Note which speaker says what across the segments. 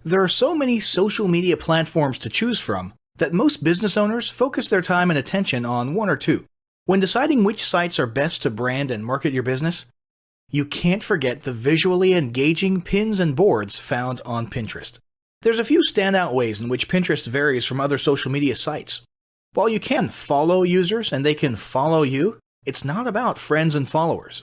Speaker 1: There are so many social media platforms to choose from that most business owners focus their time and attention on one or two. When deciding which sites are best to brand and market your business, you can't forget the visually engaging pins and boards found on Pinterest. There's a few standout ways in which Pinterest varies from other social media sites. While you can follow users and they can follow you, it's not about friends and followers.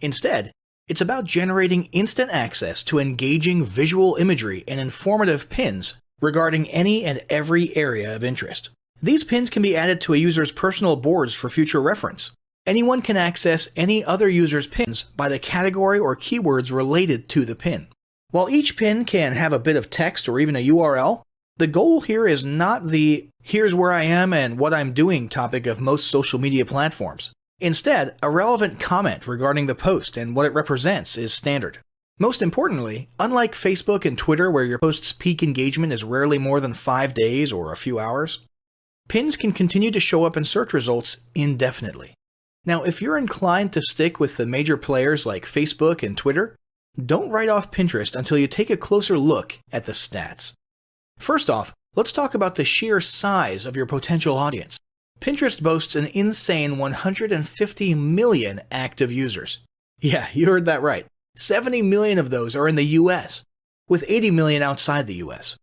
Speaker 1: Instead, it's about generating instant access to engaging visual imagery and informative pins regarding any and every area of interest. These pins can be added to a user's personal boards for future reference. Anyone can access any other user's pins by the category or keywords related to the pin. While each pin can have a bit of text or even a URL, the goal here is not the "here's where I am and what I'm doing" topic of most social media platforms. Instead, a relevant comment regarding the post and what it represents is standard. Most importantly, unlike Facebook and Twitter where your post's peak engagement is rarely more than 5 days or a few hours, pins can continue to show up in search results indefinitely. Now, if you're inclined to stick with the major players like Facebook and Twitter, don't write off Pinterest until you take a closer look at the stats. First off, let's talk about the sheer size of your potential audience. Pinterest boasts an insane 150 million active users. Yeah, you heard that right. 70 million of those are in the US, with 80 million outside the US.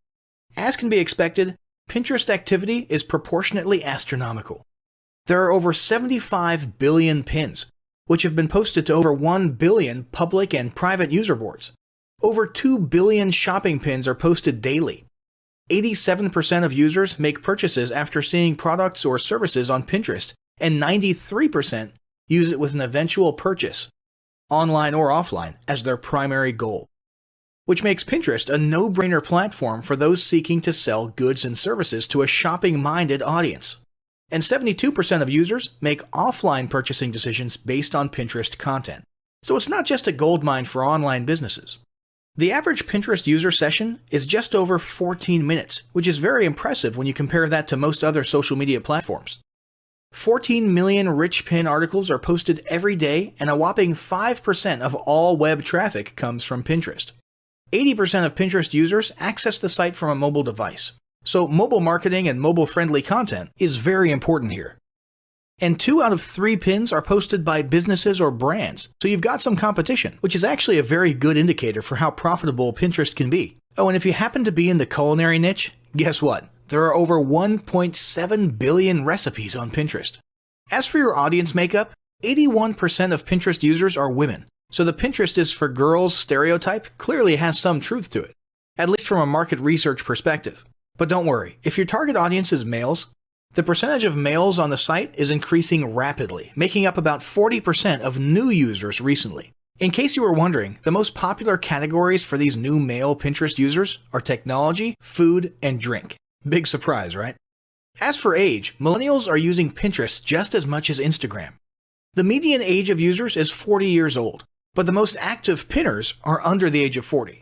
Speaker 1: As can be expected, Pinterest activity is proportionately astronomical. There are over 75 billion pins, which have been posted to over 1 billion public and private user boards. Over 2 billion shopping pins are posted daily. 87% of users make purchases after seeing products or services on Pinterest, and 93% use it with an eventual purchase, online or offline, as their primary goal, which makes Pinterest a no-brainer platform for those seeking to sell goods and services to a shopping-minded audience. And 72% of users make offline purchasing decisions based on Pinterest content. So it's not just a goldmine for online businesses. The average Pinterest user session is just over 14 minutes, which is very impressive when you compare that to most other social media platforms. 14 million rich pin articles are posted every day, and a whopping 5% of all web traffic comes from Pinterest. 80% of Pinterest users access the site from a mobile device, so mobile marketing and mobile-friendly content is very important here. And 2 out of 3 pins are posted by businesses or brands, so you've got some competition, which is actually a very good indicator for how profitable Pinterest can be. Oh, and if you happen to be in the culinary niche, guess what? There are over 1.7 billion recipes on Pinterest. As for your audience makeup, 81% of Pinterest users are women, so the Pinterest is for girls stereotype clearly has some truth to it, at least from a market research perspective. But don't worry, if your target audience is males, the percentage of males on the site is increasing rapidly, making up about 40% of new users recently. In case you were wondering, the most popular categories for these new male Pinterest users are technology, food, and drink. Big surprise, right? As for age, millennials are using Pinterest just as much as Instagram. The median age of users is 40 years old, but the most active pinners are under the age of 40.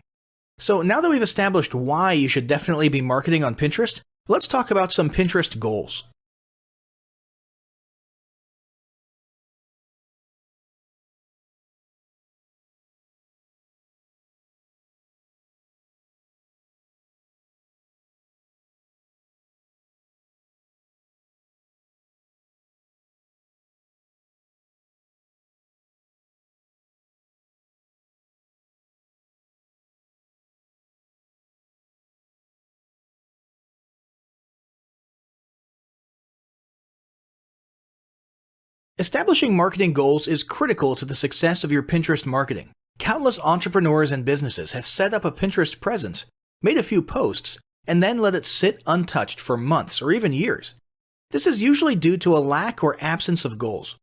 Speaker 1: So now that we've established why you should definitely be marketing on Pinterest, let's talk about some Pinterest goals. Establishing marketing goals is critical to the success of your Pinterest marketing. Countless entrepreneurs and businesses have set up a Pinterest presence, made a few posts, and then let it sit untouched for months or even years. This is usually due to a lack or absence of goals.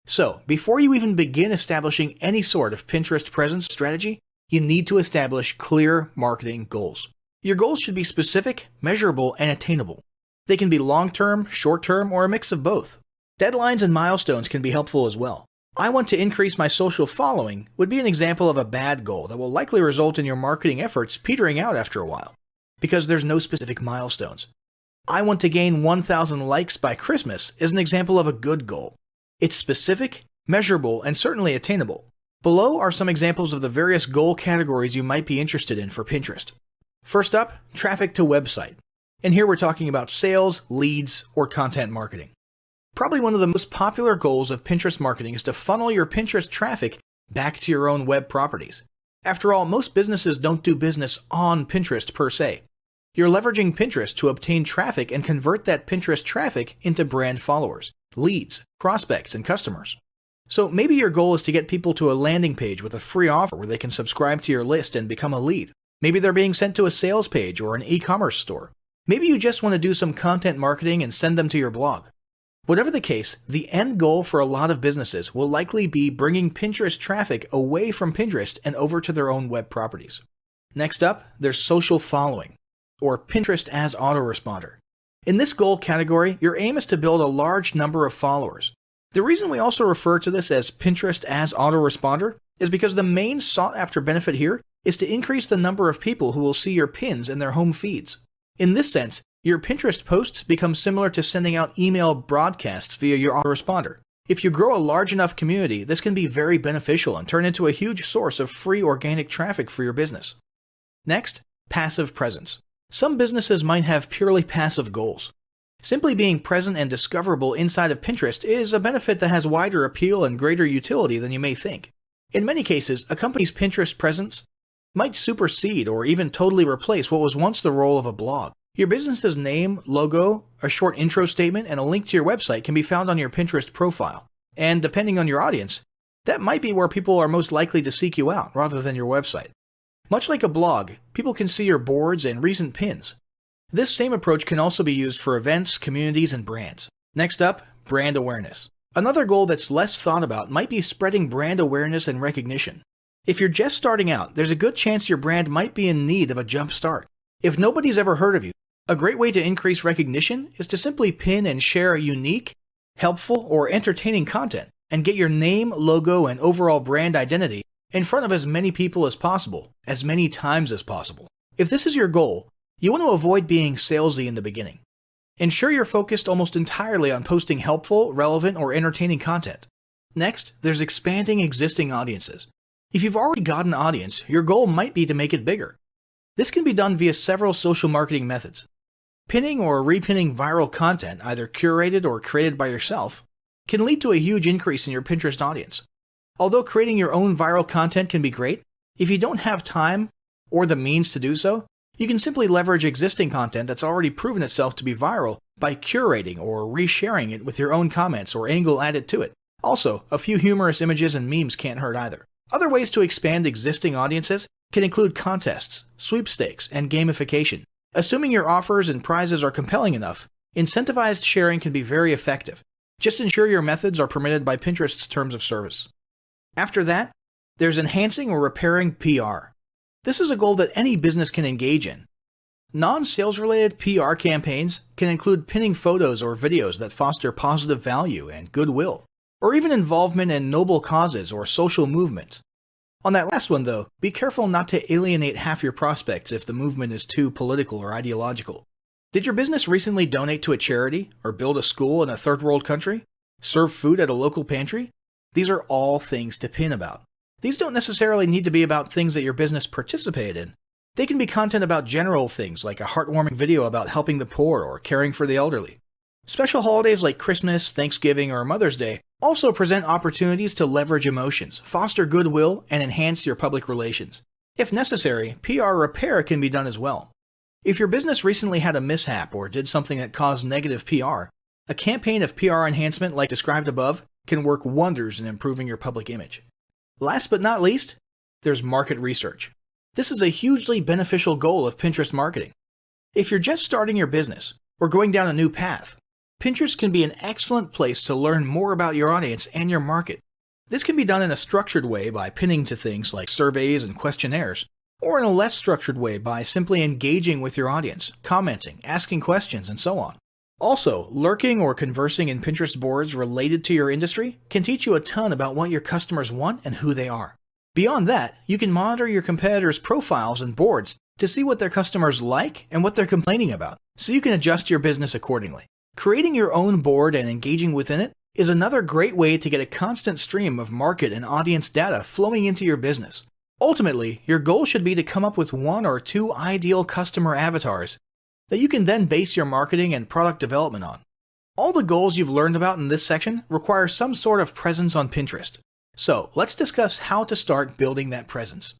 Speaker 1: So, before you even begin establishing any sort of Pinterest presence strategy, you need to establish clear marketing goals. Your goals should be specific, measurable, and attainable. They can be long-term, short-term, or a mix of both. Deadlines and milestones can be helpful as well. I want to increase my social following would be an example of a bad goal that will likely result in your marketing efforts petering out after a while, because there's no specific milestones. I want to gain 1,000 likes by Christmas is an example of a good goal. It's specific, measurable, and certainly attainable. Below are some examples of the various goal categories you might be interested in for Pinterest. First up, traffic to website. And here we're talking about sales, leads, or content marketing. Probably one of the most popular goals of Pinterest marketing is to funnel your Pinterest traffic back to your own web properties. After all, most businesses don't do business on Pinterest per se. You're leveraging Pinterest to obtain traffic and convert that Pinterest traffic into brand followers, leads, prospects, and customers. So maybe your goal is to get people to a landing page with a free offer where they can subscribe to your list and become a lead. Maybe they're being sent to a sales page or an e-commerce store. Maybe you just want to do some content marketing and send them to your blog. Whatever the case, the end goal for a lot of businesses will likely be bringing Pinterest traffic away from Pinterest and over to their own web properties. Next up, there's social following, or Pinterest as autoresponder. In this goal category, your aim is to build a large number of followers. The reason we also refer to this as Pinterest as autoresponder is because the main sought-after benefit here is to increase the number of people who will see your pins in their home feeds. In this sense, your Pinterest posts become similar to sending out email broadcasts via your autoresponder. If you grow a large enough community, this can be very beneficial and turn into a huge source of free organic traffic for your business. Next, passive presence. Some businesses might have purely passive goals. Simply being present and discoverable inside of Pinterest is a benefit that has wider appeal and greater utility than you may think. In many cases, a company's Pinterest presence might supersede or even totally replace what was once the role of a blog. Your business's name, logo, a short intro statement, and a link to your website can be found on your Pinterest profile. And depending on your audience, that might be where people are most likely to seek you out rather than your website. Much like a blog, people can see your boards and recent pins. This same approach can also be used for events, communities, and brands. Next up, brand awareness. Another goal that's less thought about might be spreading brand awareness and recognition. If you're just starting out, there's a good chance your brand might be in need of a jump start. If nobody's ever heard of you, a great way to increase recognition is to simply pin and share unique, helpful, or entertaining content and get your name, logo, and overall brand identity in front of as many people as possible, as many times as possible. If this is your goal, you want to avoid being salesy in the beginning. Ensure you're focused almost entirely on posting helpful, relevant, or entertaining content. Next, there's expanding existing audiences. If you've already got an audience, your goal might be to make it bigger. This can be done via several social marketing methods. Pinning or repinning viral content, either curated or created by yourself, can lead to a huge increase in your Pinterest audience. Although creating your own viral content can be great, if you don't have time or the means to do so, you can simply leverage existing content that's already proven itself to be viral by curating or resharing it with your own comments or angle added to it. Also, a few humorous images and memes can't hurt either. Other ways to expand existing audiences can include contests, sweepstakes, and gamification. Assuming your offers and prizes are compelling enough, incentivized sharing can be very effective. Just ensure your methods are permitted by Pinterest's terms of service. After that, there's enhancing or repairing PR. This is a goal that any business can engage in. Non-sales related PR campaigns can include pinning photos or videos that foster positive value and goodwill, or even involvement in noble causes or social movements. On that last one, though, be careful not to alienate half your prospects if the movement is too political or ideological. Did your business recently donate to a charity or build a school in a third world country? Serve food at a local pantry? These are all things to pin about. These don't necessarily need to be about things that your business participated in. They can be content about general things like a heartwarming video about helping the poor or caring for the elderly. Special holidays like Christmas, Thanksgiving, or Mother's Day also present opportunities to leverage emotions, foster goodwill, and enhance your public relations. If necessary, PR repair can be done as well. If your business recently had a mishap or did something that caused negative PR, a campaign of PR enhancement like described above can work wonders in improving your public image. Last but not least, there's market research. This is a hugely beneficial goal of Pinterest marketing. If you're just starting your business or going down a new path, Pinterest can be an excellent place to learn more about your audience and your market. This can be done in a structured way by pinning to things like surveys and questionnaires, or in a less structured way by simply engaging with your audience, commenting, asking questions, and so on. Also, lurking or conversing in Pinterest boards related to your industry can teach you a ton about what your customers want and who they are. Beyond that, you can monitor your competitors' profiles and boards to see what their customers like and what they're complaining about, so you can adjust your business accordingly. Creating your own board and engaging within it is another great way to get a constant stream of market and audience data flowing into your business. Ultimately, your goal should be to come up with 1 or 2 ideal customer avatars that you can then base your marketing and product development on. All the goals you've learned about in this section require some sort of presence on Pinterest. So let's discuss how to start building that presence.